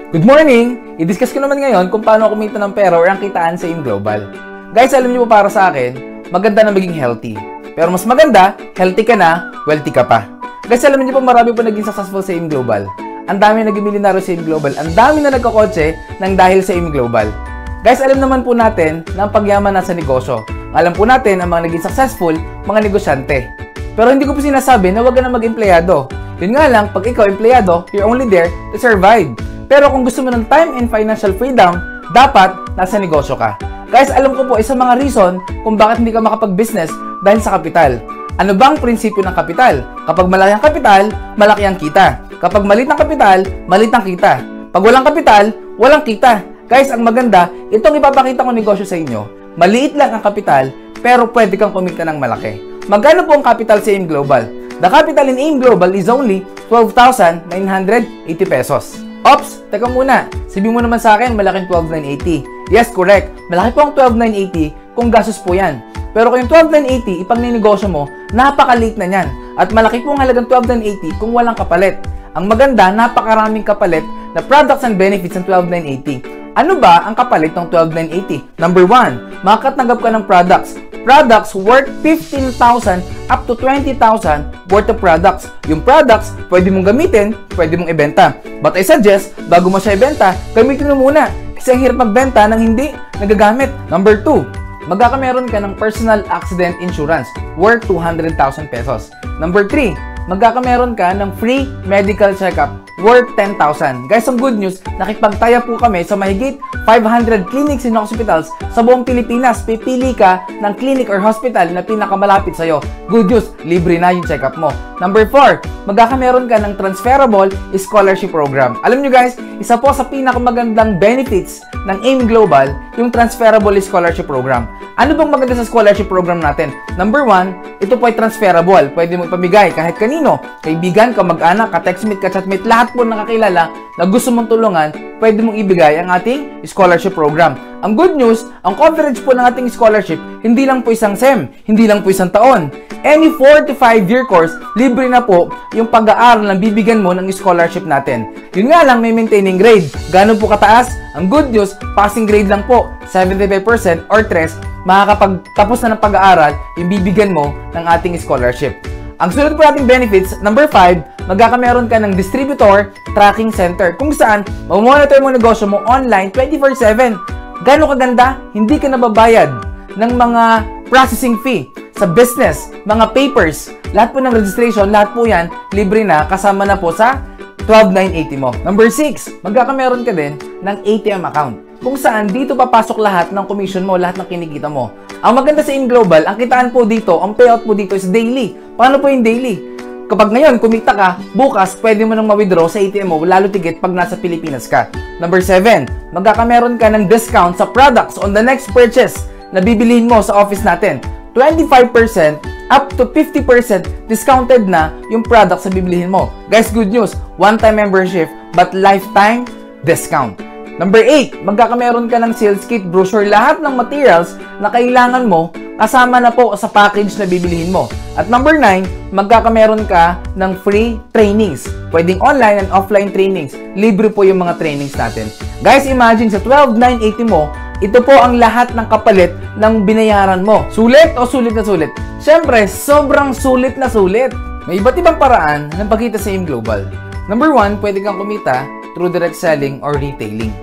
Good morning! I-discuss ko naman ngayon kung paano kumita ng pera or ang kitaan sa AIM Global. Guys, alam niyo po para sa akin, maganda na maging healthy. Pero mas maganda, healthy ka na, wealthy ka pa. Guys, alam niyo po marami po naging successful sa AIM Global. Ang dami naging milyonaryo sa AIM Global. Ang dami na nagkakotse nang dahil sa AIM Global. Guys, alam naman po natin na ang pagyaman nasa negosyo. Alam po natin ang mga naging successful, mga negosyante. Pero hindi ko po sinasabi na huwag ka na mag-empleyado. Yun nga lang, pag ikaw empleyado, you're only there to survive. Pero kung gusto mo ng time and financial freedom, dapat nasa negosyo ka. Guys, alam ko po isa mga reason kung bakit hindi ka makapag-business dahil sa kapital. Ano bang prinsipyo ng kapital? Kapag malaki ang kapital, malaki ang kita. Kapag maliit ang kapital, maliit ang kita. Pag walang kapital, walang kita. Guys, ang maganda, itong ipapakita ko negosyo sa inyo. Maliit lang ang kapital, pero pwede kang kumita ng malaki. Magkano po ang capital sa AIM Global? The capital in AIM Global is only 12,980 pesos. Ops, teka muna. Sabi mo naman sa akin, malaking 12,980. Yes, correct. Malaki po ang 12,980 kung gastos po yan. Pero kung yung 12,980, ipag ninegosyo mo, napakaliit na yan. At malaki po ang halagang 12,980 kung walang kapalit. Ang maganda, napakaraming kapalit na products and benefits ng 12,980. Ano ba ang kapalit ng 12,980? Number 1, makakatanggap ka ng products. Products worth 15,000 up to 20,000 worth of products. Yung products, pwede mong gamitin, pwede mong ibenta. But I suggest, bago mo siya ibenta, gamitin mo muna. Kasi ang hirap magbenta nang hindi nagagamit. Number 2, magkakameron ka ng personal accident insurance worth 200,000 pesos. Number 3, magkakameron ka ng free medical checkup worth 10,000. Guys, ang good news, nakipagtaya po kami sa mahigit 500 clinics and hospitals sa buong Pilipinas. Pipili ka ng clinic or hospital na pinakamalapit sa'yo. Good news, libre na yung check-up mo. Number 4, magkakameron ka ng transferable scholarship program. Alam nyo guys, isa po sa pinakamagandang benefits ng AIM Global, yung transferable scholarship program. Ano bang maganda sa scholarship program natin? Number 1, ito po ay transferable. Pwede mo ipamigay kahit kanino. Kaibigan, kamag-anak, ka-textmate, ka-chatmate, lahat po nakakilala na gusto mong tulungan, pwede mong ibigay ang ating scholarship program. Ang good news, ang coverage po ng ating scholarship, hindi lang po isang SEM, hindi lang po isang taon. Any 4 to 5-year course, libre na po yung pag-aaral na bibigyan mo ng scholarship natin. Yun nga lang, may maintaining grade. Gano'n po kataas? Ang good news, passing grade lang po, 75% or 3, makakapagtapos na ng pag-aaral yung bibigyan mo ng ating scholarship. Ang sunod po nating benefits, number 5, magkakameron ka ng distributor tracking center kung saan mamonitor mo negosyo mo online 24/7. Gano'ng kaganda? Hindi ka nababayad ng mga processing fee sa business, mga papers, lahat po ng registration, lahat po yan, libre na, kasama na po sa 12,980 mo. Number 6, magkakameron ka din ng ATM account kung saan dito papasok lahat ng commission mo, lahat ng kinikita mo. Ang maganda sa AIM Global, ang kitaan po dito, ang payout po dito is daily. Paano po yung daily? Kapag ngayon, kumita ka, bukas, pwede mo nang ma-withdraw sa ATM mo, lalo tigit pag nasa Pilipinas ka. Number 7, magkakameron ka ng discount sa products on the next purchase na bibilihin mo sa office natin. 25% up to 50% discounted na yung products na bibilihin mo. Guys, good news, one-time membership but lifetime discount. Number 8, magkakameron ka ng sales kit, brochure, lahat ng materials na kailangan mo kasama na po sa package na bibilihin mo. At number 9, magkakameron ka ng free trainings. Pwedeng online and offline trainings. Libre po yung mga trainings natin. Guys, imagine sa 12,980 mo, ito po ang lahat ng kapalit ng binayaran mo. Sulit o sulit na sulit? Siyempre, sobrang sulit na sulit. May iba't ibang paraan ng pagkita sa AIM Global. Number 1, pwede kang kumita through direct selling or retailing.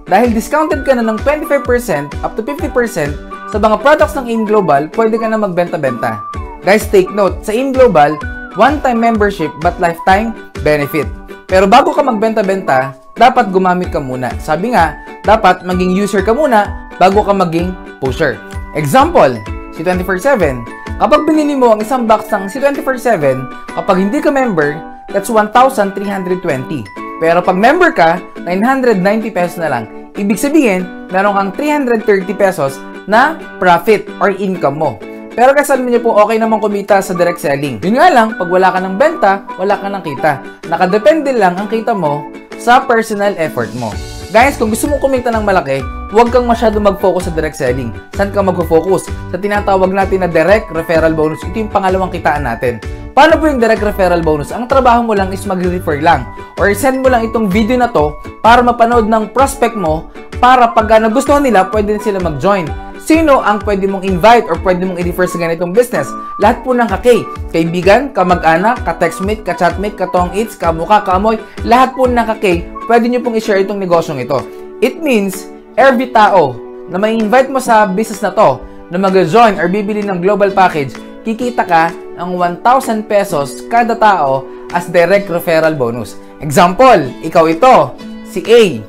Dahil discounted ka na ng 25% up to 50% sa mga products ng AIM Global, pwede ka na magbenta-benta. Guys, take note, sa AIM Global, one-time membership but lifetime benefit. Pero bago ka magbenta-benta, dapat gumamit ka muna. Sabi nga, dapat maging user ka muna bago ka maging pusher. Example, si 24/7. Kapag binili mo ang isang box ng si 24/7, kapag hindi ka member, that's 1,320. Pero pag member ka, 990 pesos na lang. Ibig sabihin, meron kang 330 pesos na profit or income mo. Pero kasama niyo po, okay naman kumita sa direct selling. Yun nga lang, pag wala ka ng benta, wala ka ng kita. Nakadepende lang ang kita mo sa personal effort mo. Guys, kung gusto mo kumita ng malaki, huwag kang masyado mag-focus sa direct selling. Saan ka mag-focus? Sa tinatawag natin na direct referral bonus. Ito yung pangalawang kitaan natin. Paano po yung direct referral bonus? Ang trabaho mo lang is mag-refer lang or send mo lang itong video na to para mapanood ng prospect mo para pag nagustuhan nila, pwede sila mag-join. Sino ang pwede mong invite or pwede mong i-refer sa ganitong business? Lahat po ng kaibigan, kamag-anak, ka-textmate, ka-chatmate, ka-tong-its, kamukha, kaamoy, lahat po ng pwede nyo pong i-share itong negosyong ito. It means, every tao na may invite mo sa business na to, na mag-join or bibili ng global package, kikita ka ng 1,000 pesos kada tao as direct referral bonus. Example, ikaw ito, si A.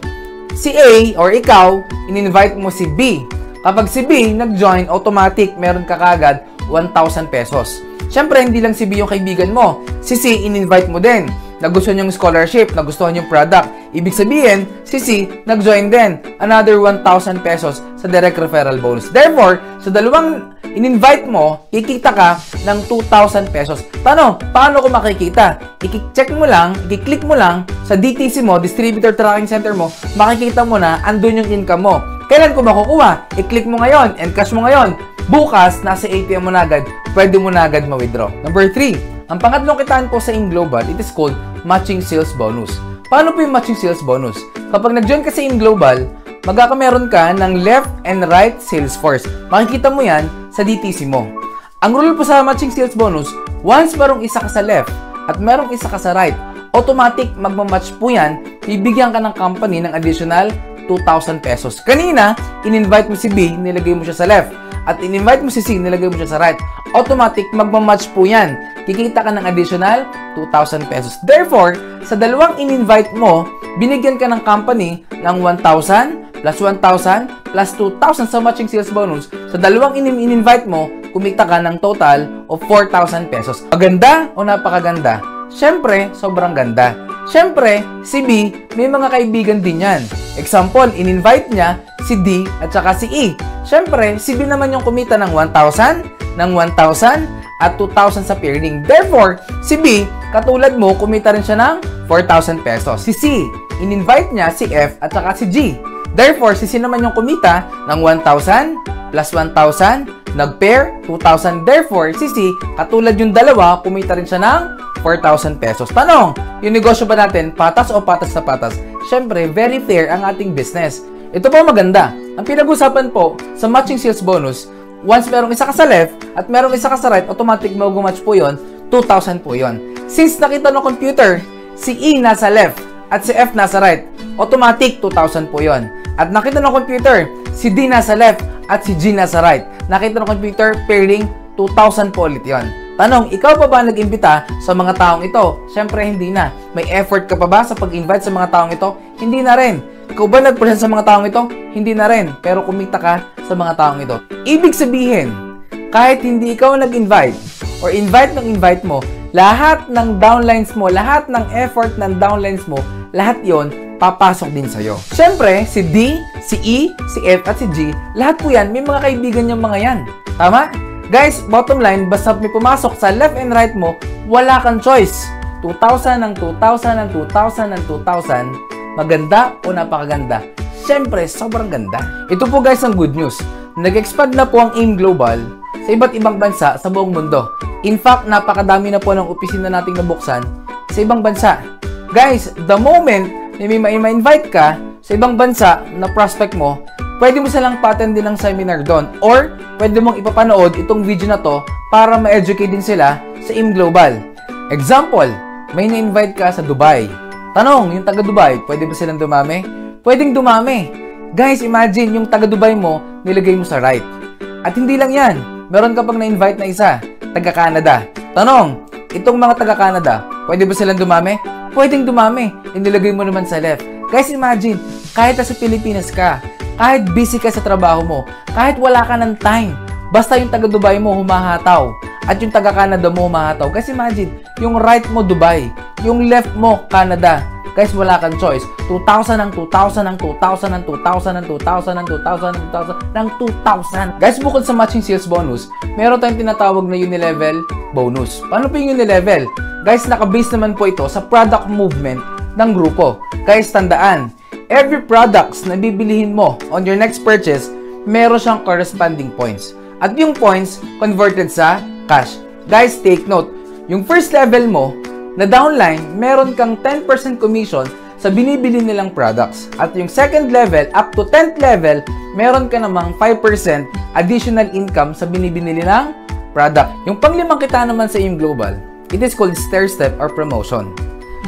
Si A or ikaw, in-invite mo si B. Kapag si B nag-join, automatic meron ka kagad 1,000 pesos. Siyempre, hindi lang si B yung kaibigan mo. Si C, in-invite mo din. Nagustuhan yung scholarship, nagustuhan yung product. Ibig sabihin, si C, nag-join din. Another 1,000 pesos sa direct referral bonus. Therefore, sa dalawang in-invite mo, kikita ka ng 2,000 pesos. Paano ko makikita? I-check mo lang, i-click mo lang sa DTC mo, Distributor Tracking Center mo, makikita mo na andun yung income mo. Kailan ko makukuha? I-click mo ngayon, Encash mo ngayon. Bukas, nasa ATM mo na agad, pwede mo na agad ma-withdraw. Number 3, ang pangatlong kitaan po sa InGlobal, it is called Matching Sales Bonus. Paano po yung Matching Sales Bonus? Kapag nag-join ka sa InGlobal, magkakameron ka ng left and right sales force. Makikita mo yan sa DTC mo. Ang rule po sa Matching Sales Bonus, once merong isa ka sa left at merong isa ka sa right, automatic magmamatch po yan, bibigyan ka ng company ng additional 2,000 pesos. Kanina, in-invite mo si B, nilagay mo siya sa left. At in-invite mo si C, nilagay mo siya sa right. Automatic, magmamatch po yan. Kikita ka ng additional 2,000 pesos. Therefore, sa dalawang in-invite mo, binigyan ka ng company ng 1,000 plus 1,000 plus 2,000 sa matching sales bonus. Sa dalawang in-invite mo, kumita ka ng total of 4,000 pesos. Maganda o napakaganda? Siyempre, sobrang ganda. Siyempre, si B, may mga kaibigan din yan. Example, in-invite niya si D at saka si E. Siyempre, si B naman yung kumita ng 1,000, ng 1,000 at 2,000 sa pairing. Therefore, si B, katulad mo, kumita rin siya ng 4,000 pesos. Si C, in-invite niya si F at saka si G. Therefore, si C naman yung kumita ng 1,000 plus 1,000, nag-pair, 2,000. Therefore, si C, katulad yung dalawa, kumita rin siya ng 4,000 pesos. Tanong, yung negosyo ba natin, patas o patas sa patas? Siyempre, very fair ang ating business. Ito po maganda. Ang pinag-usapan po sa matching sales bonus, once merong isa ka sa left at merong isa ka sa right, automatic mag-match po yon, 2,000 po yon. Since nakita ng computer, si E nasa left at si F nasa right, automatic 2,000 po yon. At nakita ng computer, si D nasa left at si G nasa right. Nakita ng computer, pairing, 2,000 po ulit yon. Tanong, ikaw pa ba nag-imbita sa mga taong ito? Siyempre, hindi na. May effort ka pa ba sa pag-invite sa mga taong ito? Hindi na rin. Ikaw ba nag-present sa mga taong ito? Hindi na rin. Pero kumita ka sa mga taong ito. Ibig sabihin, kahit hindi ikaw nag-invite or invite mo, lahat ng downlines mo, lahat ng effort ng downlines mo, lahat yon papasok din sa'yo. Siyempre, si D, si E, si F at si G, lahat po yan, may mga kaibigan yung mga yan. Tama? Guys, bottom line, basta may pumasok sa left and right mo, wala kang choice. 2,000 ng 2,000 ng 2,000 ng 2,000, maganda o napakaganda? Siyempre, sobrang ganda. Ito po guys ang good news. Nag-expand na po ang AIM Global sa iba't ibang bansa sa buong mundo. In fact, napakadami na po ng opisina nating nabuksan sa ibang bansa. Guys, the moment na may ma-invite ka sa ibang bansa na prospect mo, pwede mo silang pa-attend din ng seminar doon or pwede mong ipapanood itong video na to para ma-educate din sila sa AIM Global. Example, may na-invite ka sa Dubai. Tanong, yung taga Dubai, pwede ba silang dumami? Pwedeng dumami. Guys, imagine yung taga Dubai mo, nilagay mo sa right. At hindi lang yan, meron ka pang na-invite na isa, taga Canada. Tanong, itong mga taga Canada, pwede ba silang dumami? Pwedeng dumami, inilagay mo naman sa left. Guys, imagine, kahit sa Pilipinas ka, kahit busy ka sa trabaho mo, kahit wala ka ng time, basta yung taga Dubai mo humahataw at yung taga Canada mo humahataw. Guys, imagine, yung right mo Dubai, yung left mo Canada. Guys, wala kang choice. 2,000 ng 2,000 ng 2,000 ng 2,000 ng 2,000 ng 2,000 ng 2,000 ng 2,000. Guys, bukod sa matching sales bonus, meron tayong tinatawag na unilevel bonus. Paano po yung unilevel? Guys, naka-base naman po ito sa product movement ng grupo. Guys, tandaan, every products na bibilihin mo on your next purchase, meron siyang corresponding points. At yung points, converted sa cash. Guys, take note, Yung first level mo, na downline, meron kang 10% commission sa binibili nilang products. At yung second level, up to 10th level, meron ka namang 5% additional income sa binibili nilang product. Yung panglimang kita naman sa AIM Global, it is called stair step or promotion.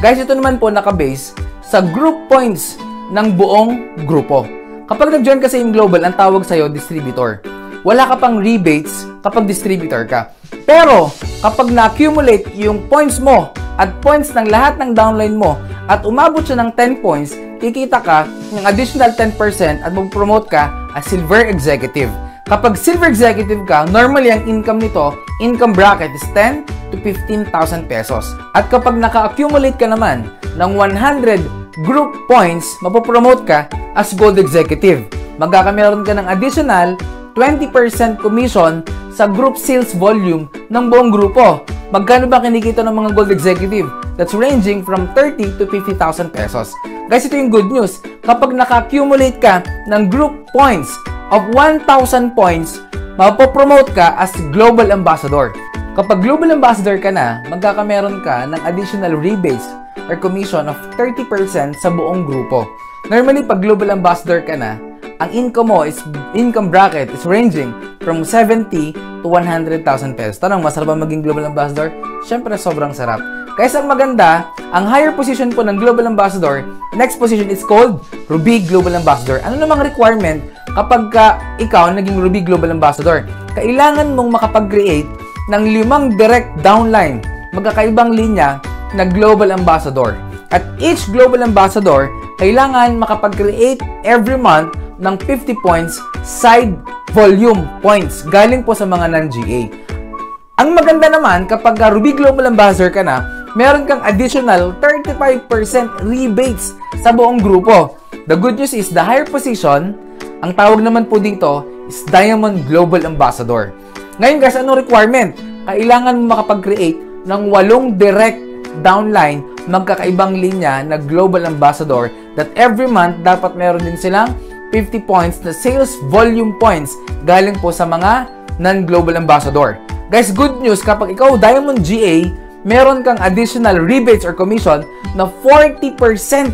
Guys, ito naman po nakabase sa group points ng buong grupo. Kapag nag-join ka sa AIM Global, ang tawag sa'yo, distributor. Wala ka pang rebates kapag distributor ka. Pero, kapag na-accumulate yung points mo at points ng lahat ng downline mo at umabot siya ng 10 points, kikita ka ng additional 10% at mag-promote ka as silver executive. Kapag silver executive ka, normally ang income nito, income bracket is 10 to 15,000 pesos. At kapag naka-accumulate ka naman ng 100 group points, mapopromote ka as gold executive. Magkakameron ka ng additional 20% commission sa group sales volume ng buong grupo. Magkano ba kinikita ng mga gold executive? That's ranging from 30 to 50,000 pesos. Guys, ito yung good news. Kapag naka-accumulate ka ng group points of 1,000 points, mapopromote ka as global ambassador. Kapag global ambassador ka na, magkakameron ka ng additional rebates or commission of 30% sa buong grupo. Normally, pag global ambassador ka na, ang income bracket is ranging from 70 to 100,000 pesos. Tanong, masarap ba maging global ambassador? Syempre, sobrang sarap. Kaya ang maganda, ang higher position po ng global ambassador, next position is called Ruby Global Ambassador. Ano namang requirement kapag ikaw naging Ruby Global Ambassador? Kailangan mong makapag-create ng 5 direct downline, magkakaibang linya na Global Ambassador. At each Global Ambassador, kailangan makapag-create every month ng 50 points side volume points galing po sa mga non-GA. Ang maganda naman, kapag Ruby Global Ambassador ka na, meron kang additional 35% rebates sa buong grupo. The good news is, the higher position, ang tawag naman po dito is Diamond Global Ambassador. Ngayon guys, anong requirement? Kailangan mo makapag-create ng 8 direct downline, magkakaibang linya na Global Ambassador that every month dapat meron din silang 50 points na sales volume points galing po sa mga non-Global Ambassador. Guys, good news, kapag ikaw Diamond GA, meron kang additional rebates or commission na 40%,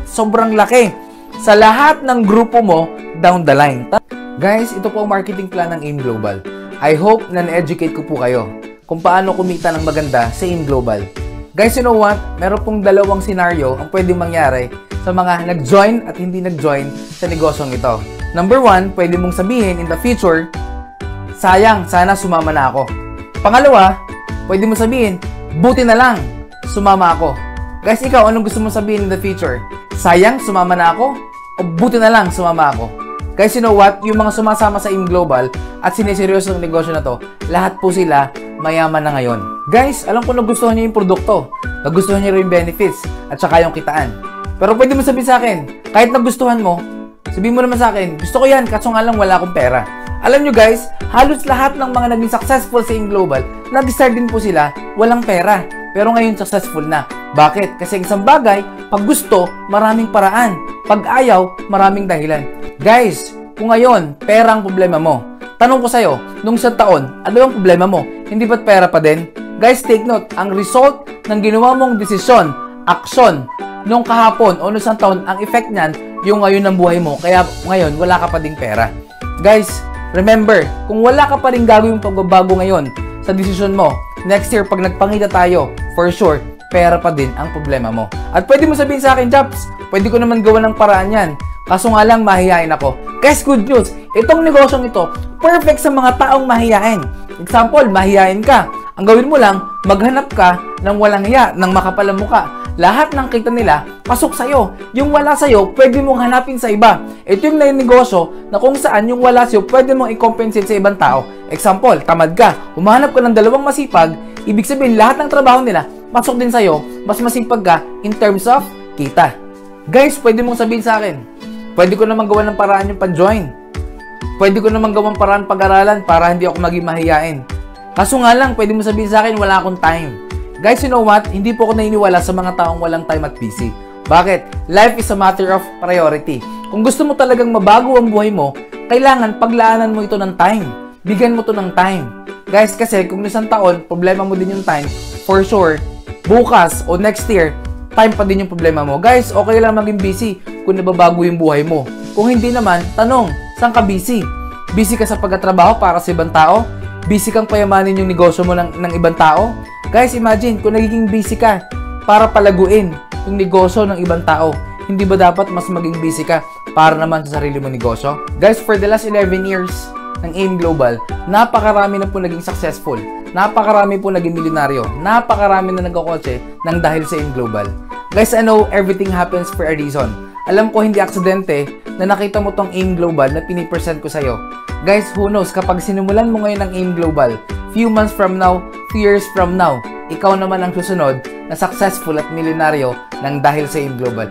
sobrang laki, sa lahat ng grupo mo down the line. Guys, ito po ang marketing plan ng AIM Global. I hope na na-educate ko po kayo kung paano kumita ng maganda sa AIM Global. Guys, you know what? Meron pong dalawang scenario ang pwedeng mangyari sa mga nag-join at hindi nag-join sa negosyong ito. Number 1, pwede mong sabihin in the future, sayang, sana sumama na ako. Pangalawa, pwede mong sabihin, buti na lang, sumama ako. Guys, ikaw, anong gusto mong sabihin in the future? Sayang, sumama na ako? O buti na lang, sumama ako? Guys, you know what? Yung mga sumasama sa AIM Global at sineseryoso ng negosyo na to, lahat po sila mayaman na ngayon. Guys, alam ko nagustuhan niyo yung produkto, nagustuhan niyo rin yung benefits, at saka yung kitaan. Pero pwede mo sabihin sa akin, kahit nagustuhan mo, sabihin mo naman sa akin, gusto ko yan, kaso nga lang wala akong pera. Alam nyo guys, halos lahat ng mga naging successful sa AIM Global, nag-start din po sila, walang pera. Pero ngayon successful na. Bakit? Kasi isang bagay, pag gusto, maraming paraan. Pag ayaw, maraming dahilan. Guys, kung ngayon, pera ang problema mo, tanong ko sa'yo, nung isang taon, ano ang problema mo? Hindi ba't pera pa din? Guys, take note, ang result ng ginawa mong desisyon, aksyon, nung kahapon o nung isang taon, ang effect niyan, yung ngayon ng buhay mo. Kaya ngayon, wala ka pa ding pera. Guys, remember, kung wala ka pa rin gagawing pagbabago ngayon sa desisyon mo, next year, pag nagpangita tayo, for sure, pera pa din ang problema mo. At pwede mo sabihin sa akin, Japs, pwede ko naman gawa ng paraan yan. Kaso nga lang, mahihain ako. Guys, good news, itong negosyong ito, perfect sa mga taong mahihain. Example, mahihain ka. Ang gawin mo lang, maghanap ka ng walang hiya, ng makapalang muka. Lahat ng kita nila, pasok sa'yo. Yung wala sa'yo, pwede mong hanapin sa iba. Ito yung negosyo na kung saan yung wala sa'yo, pwede mong i-compensate sa ibang tao. Example, tamad ka, humahanap ka ng 2 masipag, ibig sabihin lahat ng trabaho nila, pasok din sa'yo, mas masipag ka in terms of kita. Guys, pwede mong sabihin sa akin, pwede ko naman gawa ng paraan yung pag-join. Pwede ko naman gawang paraan pag-aralan para hindi ako maging mahiyain. Kaso nga lang, pwede mo sabihin sa akin, wala akong time. Guys, you know what? Hindi po ako naniniwala sa mga taong walang time at busy. Bakit? Life is a matter of priority. Kung gusto mo talagang mabago ang buhay mo, kailangan paglaanan mo ito ng time. Bigyan mo to ng time. Guys, kasi kung isang taon, problema mo din yung time, for sure, bukas o next year, time pa din yung problema mo. Guys, okay lang maging busy kung nababago yung buhay mo. Kung hindi naman, tanong, saan ka busy? Busy ka sa pagtatrabaho para sa ibang tao? Busy kang payamanin yung negosyo mo ng ibang tao? Guys, imagine kung nagiging busy ka para palaguin yung negosyo ng ibang tao. Hindi ba dapat mas maging busy ka para naman sa sarili mo negosyo? Guys, for the last 11 years ng AIM Global, napakarami na po naging successful. Napakarami po naging milyonaryo. Napakarami na nagkakotse ng dahil sa AIM Global. Guys, I know everything happens for a reason. Alam ko hindi aksidente na nakita mo tong AIM Global na pinipresent ko sa'yo. Guys, who knows, kapag sinimulan mo ngayon ng AIM Global, few months from now, few years from now, ikaw naman ang susunod na successful at milyonaryo ng dahil sa AIM Global.